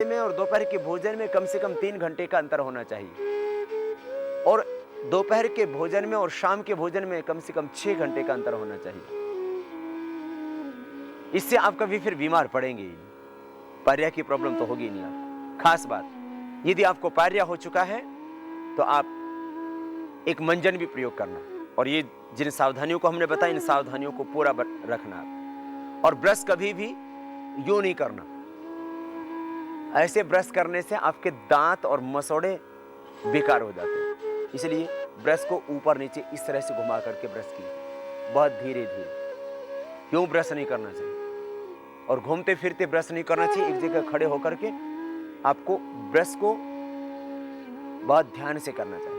में और दोपहर के भोजन में कम से कम 3 घंटे का अंतर होना चाहिए और दोपहर के भोजन में और शाम के भोजन में कम से कम 6 घंटे का अंतर होना चाहिए। इससे आप कभी फिर बीमार पड़ेंगे ही नहीं। पायरिया की प्रॉब्लम तो होगी नहीं आपको। खास बात, यदि आपको पायरिया हो चुका है तो आप एक मंजन भी प्रयोग करना, और ये जिन सावधानियों को हमने बताया इन सावधानियों को पूरा रखना आप। और ब्रश कभी भी यूं नहीं करना। ऐसे ब्रश करने से आपके दांत और मसोड़े बेकार हो जाते हैं। इसलिए ब्रश को ऊपर नीचे इस तरह से घुमा करके ब्रश कीजिए, बहुत धीरे धीरे। क्यों ब्रश नहीं करना चाहिए और घूमते फिरते ब्रश नहीं करना चाहिए। एक जगह खड़े होकर के आपको ब्रश को बहुत ध्यान से करना चाहिए।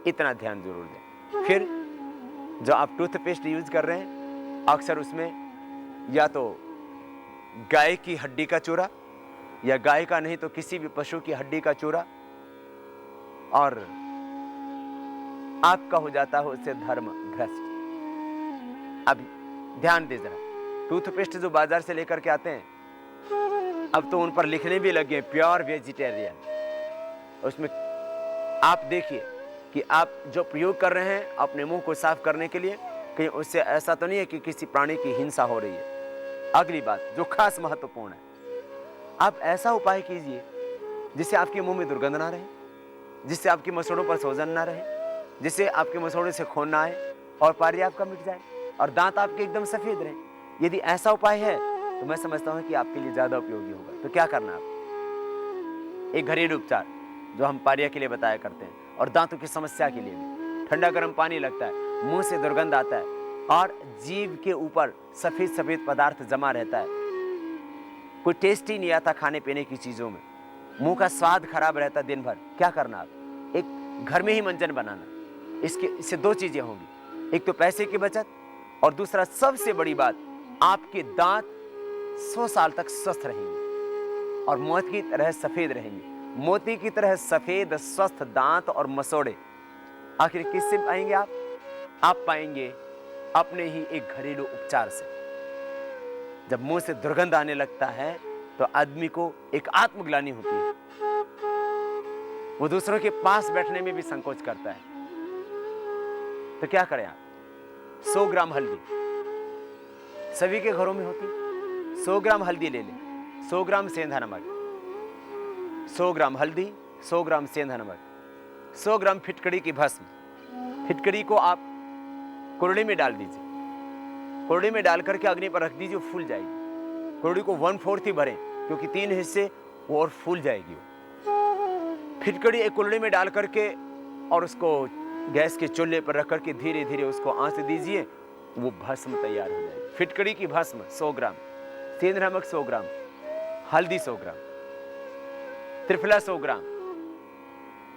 इतना ध्यान जरूर दें। फिर जो आप टूथपेस्ट यूज कर रहे हैं, अक्सर उसमें या तो गाय की हड्डी का चूरा, या गाय का नहीं तो किसी भी पशु की हड्डी का चूरा, और आपका हो जाता है उससे धर्म भ्रष्ट। अब ध्यान दे जरा, टूथपेस्ट जो बाजार से लेकर के आते हैं अब तो उन पर लिखने भी लगे प्योर वेजिटेरियन। उसमें आप देखिए कि आप जो प्रयोग कर रहे हैं अपने मुंह को साफ करने के लिए, कहीं उससे ऐसा तो नहीं है कि किसी प्राणी की हिंसा हो रही है। अगली बात जो खास महत्वपूर्ण है, आप ऐसा उपाय कीजिए जिससे आपके मुंह में दुर्गंध ना रहे, जिससे आपके मसोड़ों पर सोजन ना रहे, जिससे आपके मसोड़े से खून ना आए और पायरिया आपका मिट जाए और दांत आपके एकदम सफेद रहे। यदि ऐसा उपाय है तो मैं समझता हूं कि आपके लिए ज्यादा उपयोगी होगा। तो क्या करना आप, एक घरेलू उपचार जो हम पायरिया के लिए बताया करते हैं और दांतों की समस्या के लिए भी, ठंडा गर्म पानी लगता है, मुंह से दुर्गंध आता है और जीभ के ऊपर सफेद सफेद पदार्थ जमा रहता है, कोई टेस्ट ही नहीं आता खाने पीने की चीजों में, मुंह का स्वाद खराब रहता दिन भर। क्या करना आप, एक घर में ही मंजन बनाना। इससे दो चीजें होंगी, एक तो पैसे की बचत और दूसरा सबसे बड़ी बात, आपके दांत 100 साल तक स्वस्थ रहेंगे और मोती की तरह सफेद रहेंगे। मोती की तरह सफेद स्वस्थ दांत और मसोड़े आखिर किससे पाएंगे आप पाएंगे अपने ही एक घरेलू उपचार से। जब मुंह से दुर्गंध आने लगता है तो आदमी को एक आत्मग्लानि होती है, वो दूसरों के पास बैठने में भी संकोच करता है। तो क्या करें आप, 100 ग्राम हल्दी, सभी के घरों में होती, 100 ग्राम हल्दी ले लें, 100 ग्राम सेंधा नमक, 100 ग्राम हल्दी, 100 ग्राम सेंधा नमक, 100 ग्राम फिटकड़ी की भस्म। फिटकड़ी को आप कुरड़ी में डाल दीजिए, कुरड़ी में डाल करके अग्नि पर रख दीजिए, फूल जाएगी। कुरड़ी को 1/4 ही भरें क्योंकि 3 हिस्से वो और फूल जाएगी। फिटकड़ी एक कुरड़ी में डाल करके और उसको गैस के चूल्हे पर रख करके धीरे धीरे उसको आंच दीजिए, वो भस्म तैयार हो जाएगी। फिटकड़ी की भस्म 100 ग्राम, सेंधा नमक 100 ग्राम, हल्दी 100 ग्राम, त्रिफला 100 ग्राम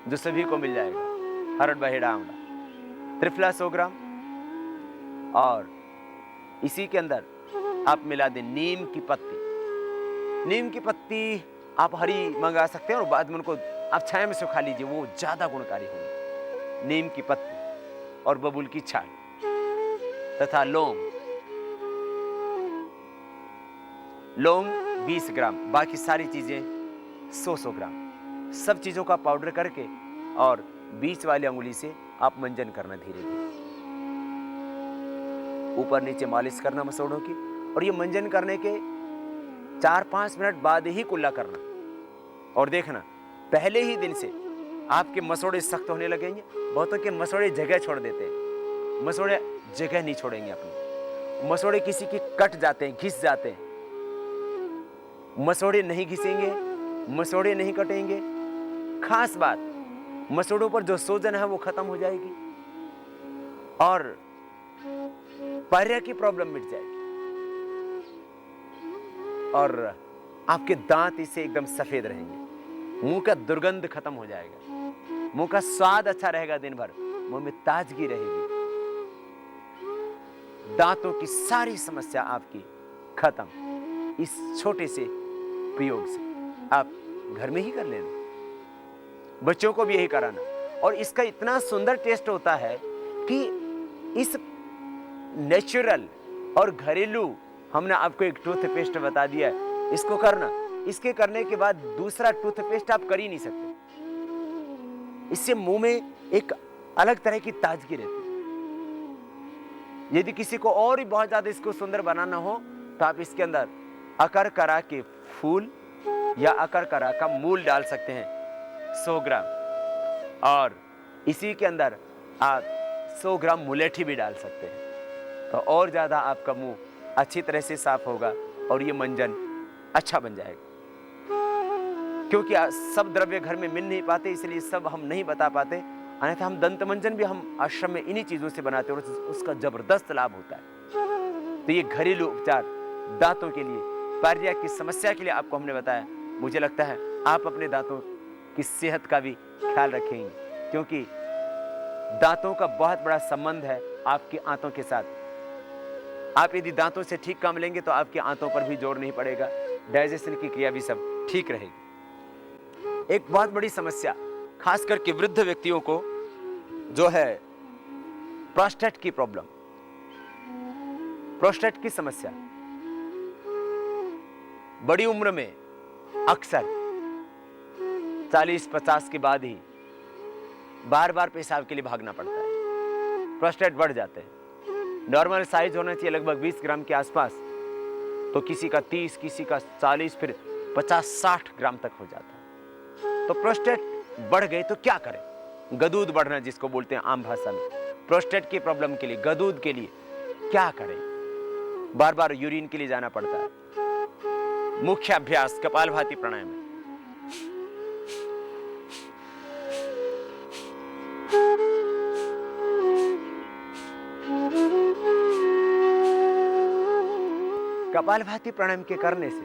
जो सभी को मिल जाएगा, हरड़ बहेड़ा आंवला, त्रिफला 100 ग्राम, और इसी के अंदर आप मिला दें नीम की पत्ती। नीम की पत्ती आप हरी मंगा सकते हैं और बाद में उनको आप छाया में सुखा लीजिए, वो ज्यादा गुणकारी होंगे। नीम की पत्ती और बबूल की छाल तथा लौंग 20 ग्राम, बाकी सारी चीजें 100 ग्राम, सब चीजों का पाउडर करके और बीच वाली अंगुली से आप मंजन करना धीरे धीरे, ऊपर नीचे मालिश करना मसोड़ों की। और ये मंजन करने के 4-5 मिनट बाद ही कुल्ला करना, और देखना पहले ही दिन से आपके मसोड़े सख्त होने लगेंगे। बहुतों के मसोड़े जगह छोड़ देते हैं, मसोड़े जगह नहीं छोड़ेंगे अपनी। मसोड़े किसी की कट जाते हैं, घिस जाते हैं, मसोड़े नहीं घिसेंगे, मसोड़े नहीं कटेंगे। खास बात, मसोड़ों पर जो सोजन है वो खत्म हो जाएगी और पायरिया की प्रॉब्लम मिट जाएगी और आपके दांत इससे एकदम सफेद रहेंगे, मुंह का दुर्गंध खत्म हो जाएगा, मुंह का स्वाद अच्छा रहेगा, दिन भर मुंह में ताजगी रहेगी, दांतों की सारी समस्या आपकी खत्म। इस छोटे से प्रयोग से आप घर में ही कर लेना, बच्चों को भी यही कराना। और इसका इतना सुंदर टेस्ट होता है कि इस नेचुरल और घरेलू, हमने आपको एक टूथपेस्ट बता दिया है, इसको करना, इसके करने के बाद दूसरा टूथपेस्ट आप कर ही नहीं सकते। इससे मुंह में एक अलग तरह की ताजगी रहती है। यदि किसी को और भी बहुत ज्यादा इसको सुंदर बनाना हो तो आप इसके अंदर अकरकरा के फूल या अकरकरा का मूल डाल सकते हैं 100 ग्राम, और इसी के अंदर आप 100 ग्राम मुलेठी भी डाल सकते हैं, तो और ज्यादा आपका मुंह अच्छी तरह से साफ होगा और ये मंजन अच्छा बन जाएगा। क्योंकि सब द्रव्य घर में मिल नहीं पाते, इसलिए सब हम नहीं बता पाते, अन्यथा हम दंत मंजन भी हम आश्रम में इन्हीं चीजों से बनाते हैं और उसका जबरदस्त लाभ होता है। तो ये घरेलू उपचार दांतों के लिए, पायरिया की समस्या के लिए आपको हमने बताया। मुझे लगता है आप अपने दांतों की सेहत का भी ख्याल रखेंगे, क्योंकि दांतों का बहुत बड़ा संबंध है आपकी आंतों के साथ। आप यदि दांतों से ठीक काम लेंगे तो आपकी आंतों पर भी जोर नहीं पड़ेगा, डाइजेशन की क्रिया भी सब ठीक रहेगी। एक बहुत बड़ी समस्या खास करके वृद्ध व्यक्तियों को जो है प्रोस्टेट की प्रॉब्लम, प्रोस्टेट की समस्या। बड़ी उम्र में अक्सर 40-50 के बाद ही बार बार पेशाब के लिए भागना पड़ता है, प्रोस्टेट बढ़ जाते हैं। नॉर्मल साइज होना चाहिए लगभग 20 ग्राम के आसपास, तो किसी का 30, किसी का 40, फिर 50-60 ग्राम तक हो जाता है। तो प्रोस्टेट बढ़ गए तो क्या करें? गदूद बढ़ना जिसको बोलते हैं आम भाषा में, प्रोस्टेट की प्रॉब्लम के लिए, गदूद के लिए क्या करें? बार बार यूरिन के लिए जाना पड़ता है। मुख्य अभ्यास कपालभाति प्राणायाम है। कपालभाति प्राणायाम के करने से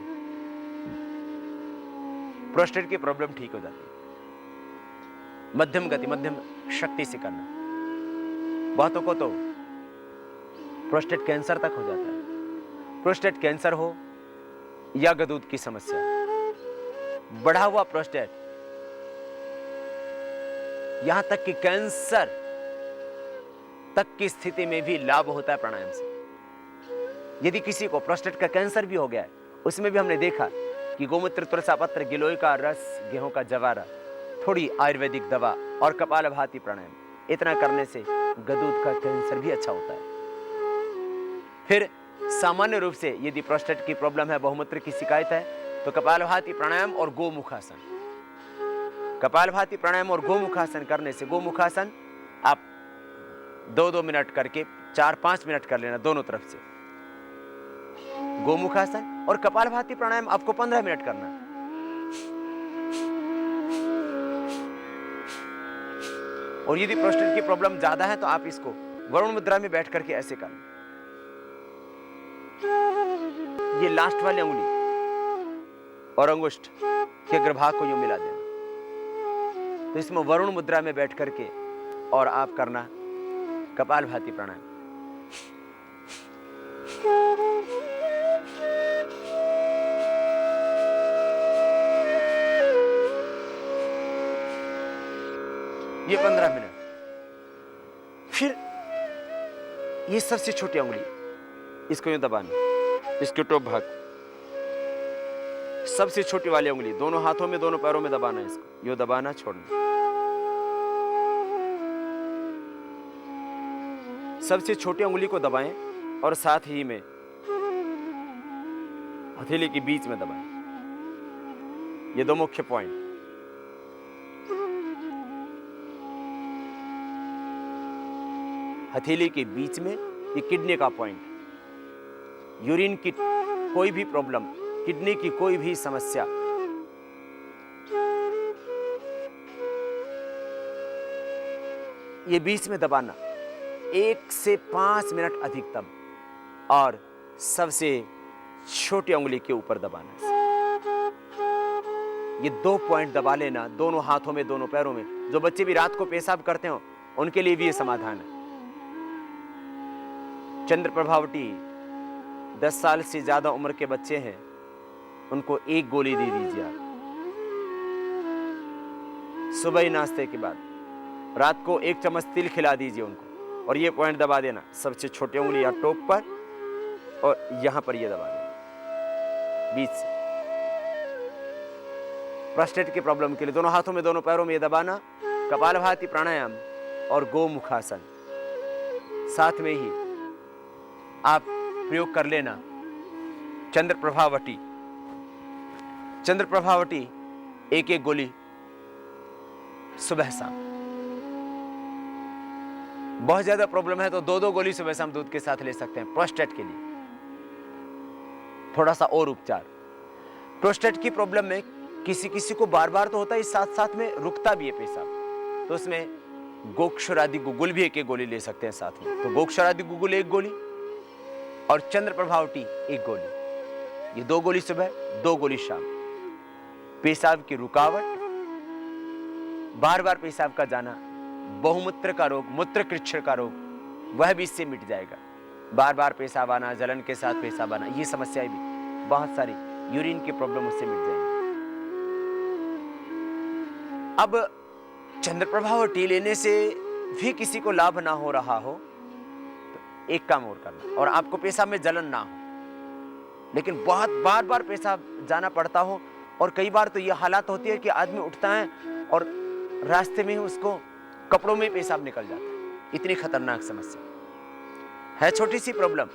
प्रोस्टेट की प्रॉब्लम ठीक हो जाती है। मध्यम गति, मध्यम शक्ति से करना। बहुतों को तो प्रोस्टेट कैंसर तक हो जाता है। प्रोस्टेट कैंसर हो या गदूद की समस्या, बढ़ा हुआ प्रोस्टेट, यहां तक कि कैंसर तक की स्थिति में भी लाभ होता है प्राणायाम से। यदि किसी को प्रोस्टेट का कैंसर भी हो गया है, उसमें भी हमने देखा कि गोमूत्र, तुलसा पत्र, गिलोय का रस, गेहूं का जवारा, थोड़ी आयुर्वेदिक दवा और कपालभाति प्राणायाम, इतना करने से गदूद का कैंसर भी अच्छा होता है। फिर सामान्य रूप से यदि प्रोस्टेट की प्रॉब्लम है, बहुमूत्र की शिकायत है, तो कपालभाति प्राणायाम और गोमुखासन, कपालभाति प्राणायाम और गोमुखासन करने से, गोमुखासन आप 2-2 मिनट करके 4-5 मिनट कर लेना दोनों तरफ से, गोमुखासन, और कपालभाति प्राणायाम आपको 15 मिनट करना है। और यदि प्रोस्टेट की प्रॉब्लम ज्यादा है तो आप इसको वरुण मुद्रा में बैठ करके ऐसे करना। ये लास्ट वाली अंगुली और अंगुष्ठ के अग्रभाग को यूं मिला देना, तो इसमें वरुण मुद्रा में बैठ करके और आप करना कपालभाति प्राणायाम। ये 15 मिनट। फिर ये सबसे छोटी उंगली, इसको यूं दबाना, इसके टॉप भाग, सबसे छोटी वाली उंगली दोनों हाथों में, दोनों पैरों में दबाना, इसको यूं दबाना, छोड़ना। सबसे छोटी उंगली को दबाएं और साथ ही में हथेली के बीच में दबाएं। ये दो मुख्य पॉइंट। हथेली के बीच में ये किडनी का पॉइंट। यूरिन की कोई भी प्रॉब्लम, किडनी की कोई भी समस्या, ये बीच में दबाना 1 से 5 मिनट अधिकतम, और सबसे छोटी उंगली के ऊपर दबाना। ये 2 पॉइंट दबा लेना दोनों हाथों में, दोनों पैरों में। जो बच्चे भी रात को पेशाब करते हो उनके लिए भी ये समाधान है। चंद्र प्रभावटी 10 साल से ज्यादा उम्र के बच्चे हैं, उनको 1 गोली दे दीजिए आप सुबह ही नाश्ते के बाद। रात को 1 चम्मच तिल खिला दीजिए उनको, और ये पॉइंट दबा देना सबसे छोटी उंगली या टोप पर, और यहां पर ये दबा देना बीच से। प्रोस्टेट की प्रॉब्लम के लिए दोनों हाथों में दोनों पैरों में ये दबाना, कपालभाति प्राणायाम और गोमुखासन साथ में ही आप प्रयोग कर लेना। चंद्र प्रभावटी, चंद्र प्रभावटी एक एक गोली सुबह शाम। बहुत ज्यादा प्रॉब्लम है तो दो दो गोली सुबह शाम दूध के साथ ले सकते हैं प्रोस्टेट के लिए। थोड़ा सा और उपचार, प्रोस्टेट की प्रॉब्लम में किसी किसी को बार बार तो होता है, साथ साथ में रुकता भी है पेशाब, तो उसमें गोक्षरादि गुगुल भी एक एक गोली ले सकते हैं साथ में। तो गोक्षरादि गुगुल एक गोली और चंद्र प्रभावटी एक गोली, ये दो गोली सुबह दो गोली शाम। पेशाब की रुकावट, बार बार पेशाब का जाना, बहुमूत्र का रोग, मूत्रकृच्छ्र का रोग, वह भी इससे मिट जाएगा। बार बार पेशाब आना, जलन के साथ पेशाब आना, ये समस्याएं भी बहुत सारी यूरिन की प्रॉब्लम उससे मिट जाएगी। अब चंद्र प्रभावटी लेने से भी किसी को लाभ ना हो रहा हो तो एक काम और करना, और आपको पेशाब में जलन ना हो लेकिन बहुत बार बार पेशाब जाना पड़ता हो, और कई बार तो यह हालात होती है कि आदमी उठता है और रास्ते में ही उसको कपड़ों में पेशाब निकल जाता है। इतनी खतरनाक समस्या है, छोटी सी प्रॉब्लम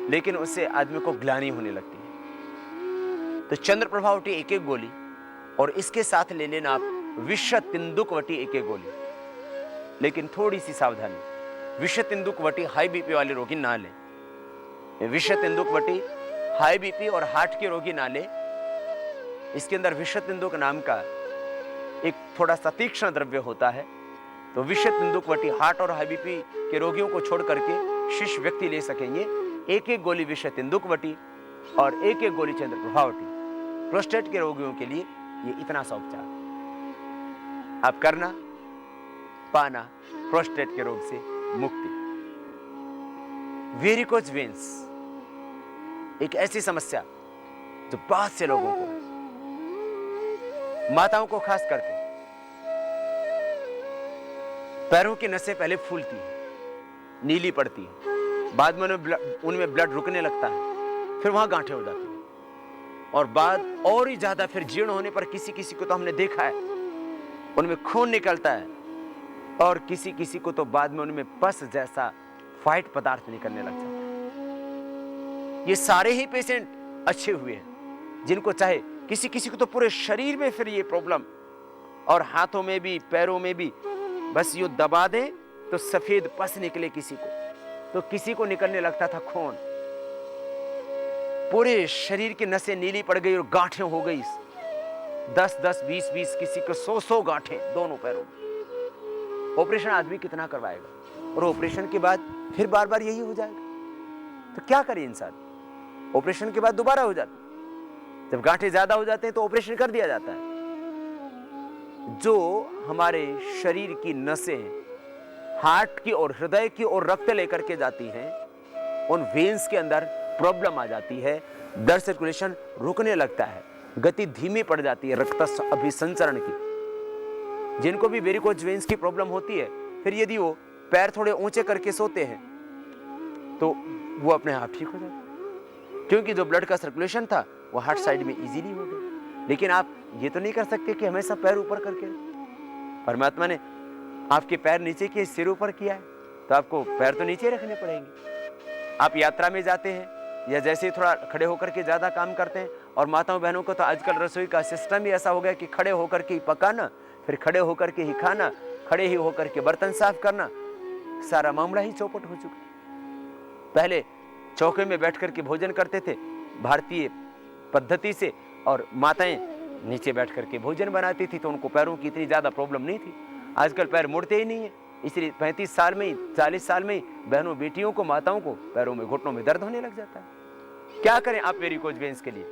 लेकिन उससे आदमी को ग्लानि होने लगती है। तो चंद्र प्रभावटी एक एक गोली, और इसके साथ ले लेना आप विषतिंदुकवटी एक एक गोली, लेकिन थोड़ी सी सावधानी, विषतिंदुकवटी हाई बीपी वाले रोगी ना लें। विषतिंदुकवटी हाई बीपी और हार्ट के रोगी ना लें। इसके अंदर विषतिंदुक नाम का एक थोड़ा सा तीक्ष्ण द्रव्य होता है, तो विषतिंदुकवटी हार्ट और हाई बीपी के रोगियों को छोड़ करके शिष्य व्यक्ति ले सकेंगे। एक एक गोली विषतिंदुकवटी और एक एक गोली चंद्र प्रभावटी। प्रोस्टेट के रोगियों के लिए ये इतना सा उपचार आप करना, पाना प्रोस्टेट के रोग से मुक्ति। वेरिकोज वेन्स एक ऐसी समस्या जो बहुत से लोगों को, माताओं को खास करके, पैरों की नसें पहले फूलती है, नीली पड़ती है, बाद में उनमें ब्लड रुकने लगता है, फिर वहां गांठें हो जाती है, और बाद और ही ज्यादा फिर जीर्ण होने पर किसी किसी को तो हमने देखा है उनमें खून निकलता है, और किसी किसी को तो बाद में उनमें पस जैसा फाइट पदार्थ निकलने लग जाता है। ये सारे ही पेशेंट अच्छे हुए हैं जिनको चाहे, किसी किसी को तो पूरे शरीर में फिर ये प्रॉब्लम, और हाथों में भी पैरों में भी, बस यो दबा दें तो सफेद पस निकले किसी को, तो किसी को निकलने लगता था खून, पूरे शरीर की नसें नीली पड़ गई और गांठें हो गई 10-10, 20-20, किसी को 100-100 गांठें दोनों पैरों में। ऑपरेशन आदमी कितना करवाएगा, और ऑपरेशन के बाद फिर बार बार यही हो जाएगा, तो क्या करे इंसान। ऑपरेशन के बाद दोबारा हो जाता, जब गांठें ज्यादा हो जाते हैं तो ऑपरेशन कर दिया जाता है। जो हमारे शरीर की नसें हार्ट की और हृदय की और रक्त लेकर के जाती हैं, उन वेन्स के अंदर प्रॉब्लम आ जाती है, ब्लड सर्कुलेशन रुकने लगता है, गति धीमी पड़ जाती है रक्त अभिसंचरण की। जिनको भी वेरिकोज वेन्स की प्रॉब्लम होती है, फिर यदि वो पैर थोड़े ऊंचे करके सोते हैं तो वो अपने आप ठीक हो जाते हैं, क्योंकि जो ब्लड का सर्कुलेशन था वो हार्ट साइड में इजीली हो गया। लेकिन आप ये तो नहीं कर सकते कि हमेशा पैर ऊपर करके, परमात्मा ने आपके पैर नीचे किए, सिर ऊपर किया है, तो आपको पैर तो नीचे रखने पड़ेंगे। आप यात्रा में जाते हैं या जैसे ही थोड़ा खड़े होकर के ज्यादा काम करते हैं, और माताओं बहनों को तो आजकल रसोई का सिस्टम ही ऐसा हो गया कि खड़े होकर के ही पकाना, फिर खड़े होकर के ही खाना, खड़े ही होकर के बर्तन साफ करना, सारा मामला ही चौपट हो चुका। पहले चौके में बैठ करके भोजन करते थे भारतीय पद्धति से, और माताएं नीचे बैठ करके भोजन बनाती थी, तो उनको पैरों की इतनी ज्यादा प्रॉब्लम नहीं थी। आजकल पैर मुड़ते ही नहीं है, इसलिए 35 साल में ही 40 साल में ही बहनों बेटियों को, माताओं को पैरों में घुटनों में दर्द होने लग जाता है। क्या करें आप वेरिकोज वेन्स के लिए?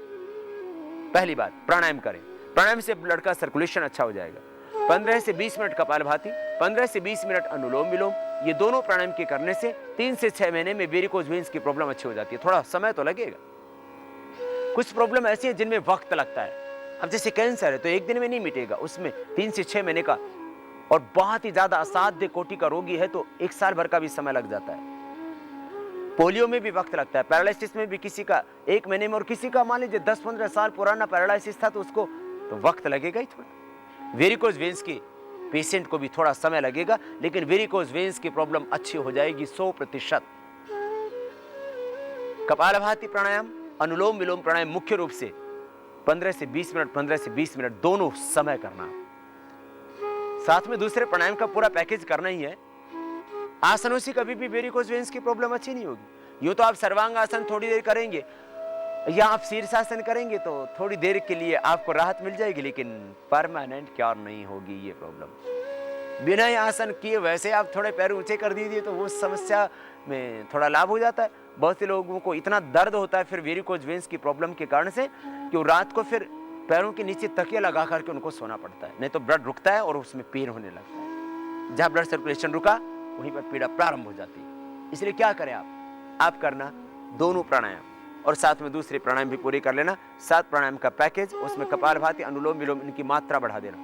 पहली बात, प्राणायाम करें। प्राणायाम से ब्लड का सर्कुलेशन अच्छा हो जाएगा। 15 से 20 मिनट कपालभाति, 15 से 20 मिनट अनुलोम विलोम, ये दोनों प्राणायाम के करने से 3 से 6 महीने में वेरिकोज वेन्स की प्रॉब्लम अच्छी हो जाती है। थोड़ा समय तो लगेगा, कुछ प्रॉब्लम ऐसी है जिनमें वक्त लगता है। अब जैसे कैंसर है तो एक दिन में नहीं मिटेगा, उसमें 3 से 6 महीने का, और बहुत ही ज्यादा असाध्य कोटि का रोगी है तो 1 साल भर का भी समय लग जाता है। पोलियो में भी वक्त लगता है, पैरालिसिस में भी किसी का 1 महीने में, और किसी का मान लीजिए 10-15 साल पुराना पैरालिसिस था तो उसको तो वक्त लगेगा ही थोड़ा। वेरिकोज वेन्स के पेशेंट को भी थोड़ा समय लगेगा, लेकिन वेरिकोज वेन्स की प्रॉब्लम अच्छी हो जाएगी 100%। कपालभाति प्राणायाम, अनुलोम विलोम प्राणायाम मुख्य रूप से 15 से 20 मिनट, 15 से 20 मिनट दोनों समय करना। साथ में दूसरे प्राणायाम का पूरा पैकेज करना ही है। आसनों से कभी भी वेरिकोज वेन्स की प्रॉब्लम अच्छी नहीं होगी। यूं तो आप सर्वांग आसन थोड़ी देर करेंगे या आप शीर्षासन करेंगे तो थोड़ी देर के लिए आपको राहत मिल जाएगी, लेकिन परमानेंट क्योर नहीं होगी ये प्रॉब्लम। बिना ही आसन किए वैसे आप थोड़े पैर ऊंचे कर दीजिए तो वो समस्या में थोड़ा लाभ हो जाता है। बहुत से लोगों को इतना दर्द होता है फिर वेरिकोज वेन्स की प्रॉब्लम के कारण से कि वो रात को फिर पैरों के नीचे तकिया लगा करके उनको सोना पड़ता है, नहीं तो ब्लड रुकता है और उसमें पेन होने लगता है। जहां ब्लड सर्कुलेशन रुका वहीं पर पीड़ा प्रारंभ हो जाती है। इसलिए क्या करें आप करना दोनों प्राणायाम और साथ में दूसरे प्राणायाम भी पूरी कर लेना। 7 प्राणायाम का पैकेज, उसमें कपालभाति, अनुलोम विलोम, इनकी मात्रा बढ़ा देना।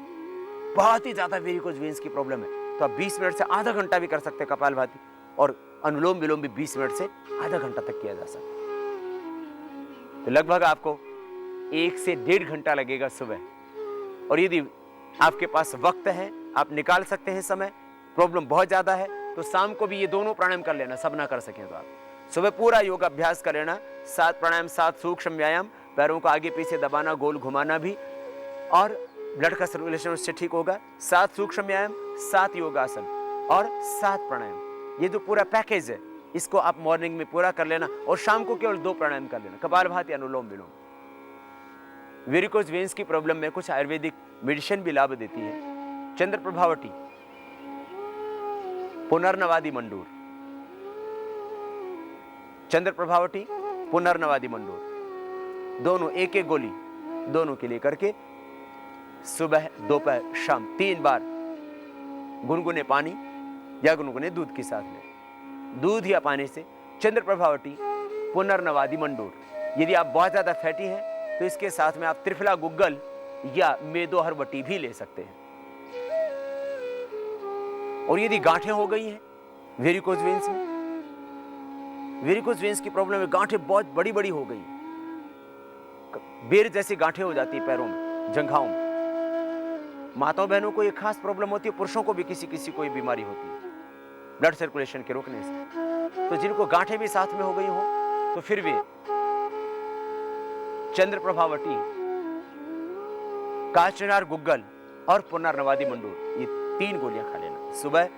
बहुत ही ज्यादा वेरिकोज वेन्स की प्रॉब्लम है तो आप 20 मिनट से आधा घंटा भी कर सकते हैं कपालभाति, और अनुलोम विलोम भी 20 मिनट से आधा घंटा तक किया जा सकता है। तो लगभग आपको 1 से 1.5 घंटा लगेगा सुबह। और यदि आपके पास वक्त है, आप निकाल सकते हैं समय, प्रॉब्लम बहुत ज्यादा है तो शाम को भी ये दोनों प्राणायाम कर लेना। सब ना कर सकें तो आप सुबह पूरा योग अभ्यास कर लेना। 7 प्राणायाम, 7 सूक्ष्म व्यायाम, पैरों को आगे पीछे दबाना, गोल घुमाना भी, और ब्लड का सर्कुलेशन उससे ठीक होगा। 7 सूक्ष्म व्यायाम, 7 योगासन और 7 प्राणायाम, ये जो पूरा पैकेज है इसको आप मॉर्निंग में पूरा कर लेना और शाम को केवल 2 प्राणायाम कर लेना, कपालभाति, अनुलोम विलोम। वेरिकोज वेन्स की प्रॉब्लम में कुछ आयुर्वेदिक मेडिसिन भी लाभ देती है। चंद्र प्रभावटी, पुनर्नवादी मंडूर, चंद्र प्रभावटी, पुनर्नवादी मंडूर, दोनों एक एक गोली दोनों के लिए करके सुबह, दोपहर, शाम 3 बार गुनगुने पानी या गुनगुने दूध के साथ लें। दूध या पानी से चंद्र प्रभावटी, पुनर्नवादी मंडूर। यदि आप बहुत ज्यादा फैटी हैं तो इसके साथ में आप त्रिफला गुग्गल या मेदोहरवटी भी ले सकते हैं। और यदि गांठें हो गई हैं वेरिकोज वेन्स में, वेरिकोज वेन्स की प्रॉब्लम में गांठें बहुत बड़ी बड़ी हो गई, बेर जैसी गांठें हो जाती है पैरों में, जंघाओं में। माताओं बहनों को एक खास प्रॉब्लम होती है, पुरुषों को भी किसी को ये बीमारी होती है ब्लड सर्कुलेशन के रोकने से। तो जिनको गांठें भी साथ में हो गई हो तो फिर भी चंद्र प्रभावटी, काचनार गुग्गल और पुनर्नवादी मंडूर, ये 3 गोलियां खा लेना सुबह,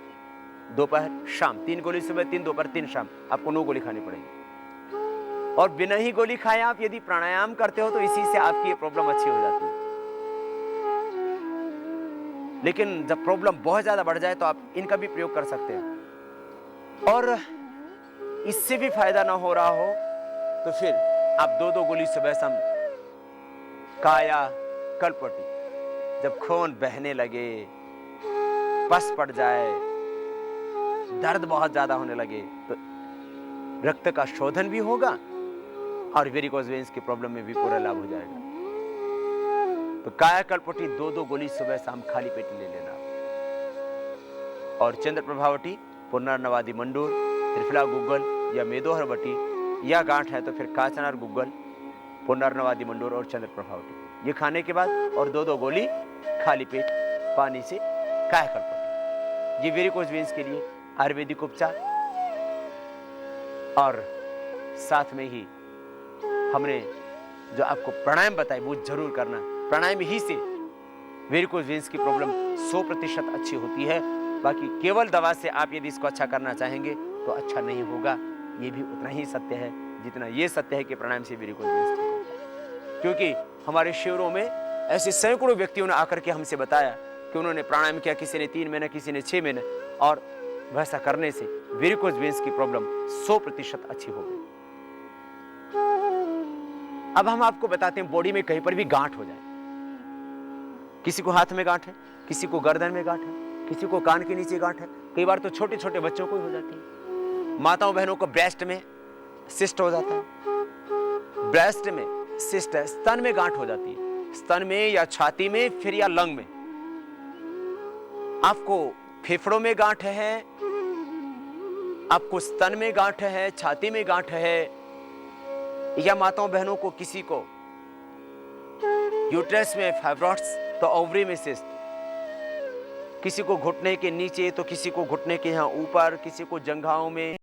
दोपहर, शाम। 3 गोली सुबह, 3 दोपहर, 3 शाम, आपको 9 गोली खानी पड़ेगी। और बिना ही गोली खाए आप यदि प्राणायाम करते हो तो इसी से आपकी ये प्रॉब्लम अच्छी हो जाती है। लेकिन जब प्रॉब्लम बहुत ज्यादा बढ़ जाए तो आप इनका भी प्रयोग कर सकते हैं। और इससे भी फायदा ना हो रहा हो तो फिर आप 2-2 गोली सुबह शाम, काया कल्पटी, जब खून बहने लगे, पस पड़ जाए, दर्द बहुत ज्यादा होने लगे तो रक्त का शोधन भी होगा और वेरिकोज वेन्स की प्रॉब्लम में भी पूरा लाभ हो जाएगा। तो कायाकल्पटी 2-2 गोली सुबह शाम खाली पेट ले लेना। और चंद्र प्रभावटी, पुनर्नवादी मंडूर, त्रिफला गुग्गल या मेदोहरवटी, या गांठ है तो फिर काचनार गुग्गल, पुनर्नवादी मंडूर और चंद्र प्रभावटी, ये खाने के बाद और 2-2 गोली खाली पेट पानी से कायाकल्पटी, ये वेरिकोज वेन्स के लिए आयुर्वेदिक उपचार। और साथ में ही हमने जो आपको प्राणायाम बताए वो जरूर करना। प्राणायाम ही से वेरिकोज वेन्स की प्रॉब्लम 100% अच्छी होती है। बाकी केवल दवा से आप यदि इसको अच्छा करना चाहेंगे तो अच्छा नहीं होगा। ये भी उतना ही सत्य है जितना ये सत्य है कि प्राणायाम से वेरिकोज वेन्स ठीक होता है। क्योंकि हमारे शिविरों में ऐसे सैकड़ों व्यक्तियों ने आकर के हमसे बताया कि उन्होंने प्राणायाम किया, किसी ने 3 महीने, किसी ने 6 महीने, और वैसा करने से वेरिकोज वेन्स की प्रॉब्लम 100% अच्छी हो गई। अब हम आपको बताते हैं बॉडी में कहीं पर भी गांठ हो जाए, किसी को हाथ में गांठ है, किसी को गर्दन में गांठ है, किसी को कान के नीचे गांठ है, कई बार तो छोटे छोटे बच्चों को हो जाती है। माताओं बहनों को ब्रेस्ट में सिस्ट हो जाता है, ब्रेस्ट में सिस्ट है, स्तन में गांठ हो जाती है, स्तन में या छाती में फिर या लंग में। आपको फेफड़ों में गांठ है, आपको स्तन में गांठ है, छाती में गांठ है, या माताओं बहनों को किसी को यूट्रस में फाइब्रॉइड्स तो ओवरी में सिस्ट, किसी को घुटने के नीचे तो किसी को घुटने के यहाँ ऊपर, किसी को जंघाओं में,